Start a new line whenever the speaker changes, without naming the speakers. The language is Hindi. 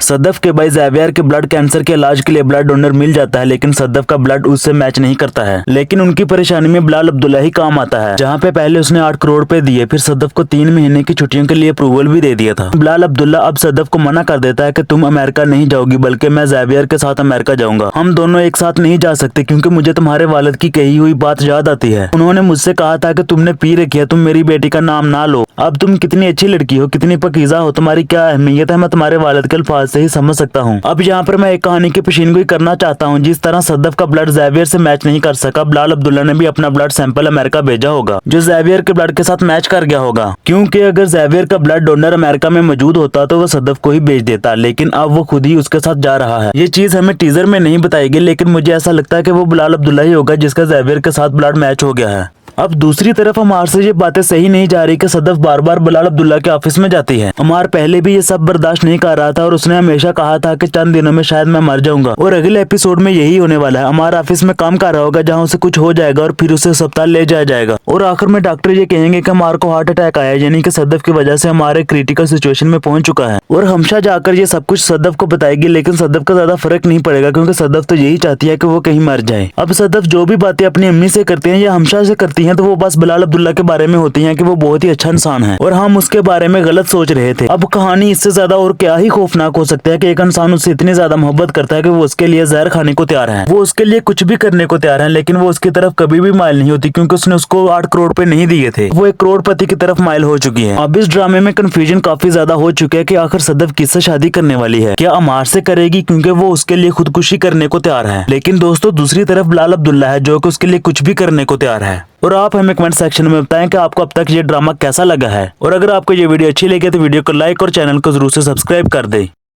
सदफ के भाई ज़ेवियर के ब्लड कैंसर के इलाज के लिए ब्लड डोनर मिल जाता है, लेकिन सदफ का ब्लड उससे मैच नहीं करता है। लेकिन उनकी परेशानी में बिलाल अब्दुल्ला ही काम आता है, जहाँ पे पहले उसने 8 करोड़ रुपए दिए, फिर सदफ को 3 महीने की छुट्टियों के लिए अप्रूवल भी दे दिया था। बिलाल अब्दुल्ला अब सदफ को मना कर देता है कि तुम अमेरिका नहीं जाओगी, बल्कि मैं ज़ेवियर के साथ अमेरिका जाऊंगा। हम दोनों एक साथ नहीं जा सकते क्योंकि मुझे तुम्हारे वालिद की कही हुई बात याद आती है। उन्होंने मुझसे कहा था कि तुमने पी रखी है, तुम मेरी बेटी का नाम ना लो। अब तुम कितनी अच्छी लड़की हो, कितनी पकीज़ा हो, तुम्हारी क्या अहमियत है मैं तुम्हारे वालिद के अल्फाज से ही समझ सकता हूँ। अब यहाँ पर मैं एक कहानी की पेशीनगोई करना चाहता हूँ। जिस तरह सदफ का ब्लड ज़ेवियर से मैच नहीं कर सका, बिलाल अब्दुल्ला ने भी अपना ब्लड सैंपल अमेरिका भेजा होगा जो ज़ेवियर के ब्लड के साथ मैच कर गया होगा। क्योंकि अगर ज़ेवियर का ब्लड डोनर अमेरिका में मौजूद होता तो वो सदफ को ही भेज देता, लेकिन अब वो खुद ही उसके साथ जा रहा है। ये चीज हमें टीजर में नहीं बताई गई, लेकिन मुझे ऐसा लगता है कि वो बिलाल अब्दुल्ला ही होगा जिसका ज़ेवियर के साथ ब्लड मैच हो गया है। अब दूसरी तरफ अमार से ये बातें सही नहीं जा रही कि सदफ बार बार बिलाल अब्दुल्ला के ऑफिस में जाती है। अमार पहले भी ये सब बर्दाश्त नहीं कर रहा था और उसने हमेशा कहा था कि चंद दिनों में शायद मैं मर जाऊंगा, और अगले एपिसोड में यही होने वाला है। अमार ऑफिस में काम कर रहा होगा जहाँ उसे कुछ हो जाएगा और फिर उसे अस्पताल ले जाया जाएगा, और आखिर में डॉक्टर ये कहेंगे कि अमार को हार्ट अटैक आया, यानी कि सदफ की वजह से हमारे क्रिटिकल सिचुएशन में पहुंच चुका है। और हमशा जाकर ये सब कुछ सदफ को बताएगी, लेकिन सदफ का ज्यादा फर्क नहीं पड़ेगा क्योंकि सदफ तो यही चाहती है कि वो कहीं मर जाए। अब सदफ जो भी बातें अपनी अम्मी से करती है या हमशा से करती है, तो वो बस बिलाल अब्दुल्ला के बारे में होती हैं कि वो बहुत ही अच्छा इंसान है और हम उसके बारे में गलत सोच रहे थे। अब कहानी इससे ज्यादा और क्या ही खौफनाक हो सकता है कि एक इंसान उससे इतनी ज्यादा मोहब्बत करता है कि वो उसके लिए जहर खाने को तैयार है, वो उसके लिए कुछ भी करने को तैयार है, लेकिन वो उसकी तरफ कभी भी माइल नहीं होती क्योंकि उसने उसको 8 करोड़ रुपए नहीं दिए थे। वो 1 करोड़पति की तरफ माइल हो चुकी है। अब इस ड्रामे में कंफ्यूजन काफी ज्यादा हो चुका है कि आखिर सदफ किससे शादी करने वाली है। क्या अमार से करेगी क्योंकि वो उसके लिए खुदकुशी करने को तैयार है, लेकिन दोस्तों दूसरी तरफ बिलाल अब्दुल्ला है जो कि उसके लिए कुछ भी करने को तैयार है। और आप हमें कमेंट सेक्शन में बताएं कि आपको अब तक ये ड्रामा कैसा लगा है, और अगर आपको ये वीडियो अच्छी लगी तो वीडियो को लाइक और चैनल को जरूर से सब्सक्राइब कर दें।